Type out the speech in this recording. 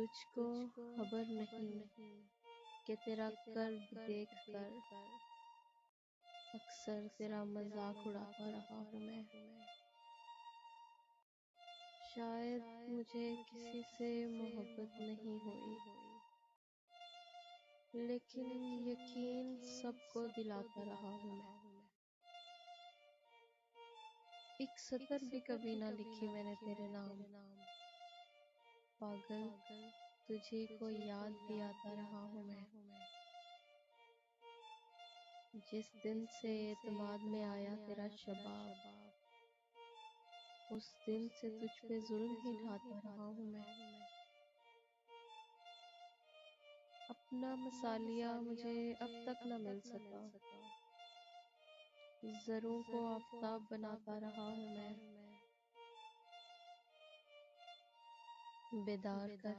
तुझको खबर नहीं कि तेरा कर्ब देख कर अक्सर तेरा मजाक उड़ाता रहा हूँ मैं। शायद मुझे किसी से मोहब्बत नहीं हुई, लेकिन यकीन सबको दिलाता रहा हूँ मैं। एक सतर भी कभी ना लिखी मैंने तेरे नाम, पागल तुझे को याद भी आता रहा हूँ मैं। जिस दिन से एतमाद में आया तेरा शबाब, उस दिन से तुझ पे जुल्म ही ढाता रहा हूँ मैं। अपना मसालिया मुझे अब तक न मिल सका, ज़रों को आफताब बनाता रहा हूँ मैं। बेदार कर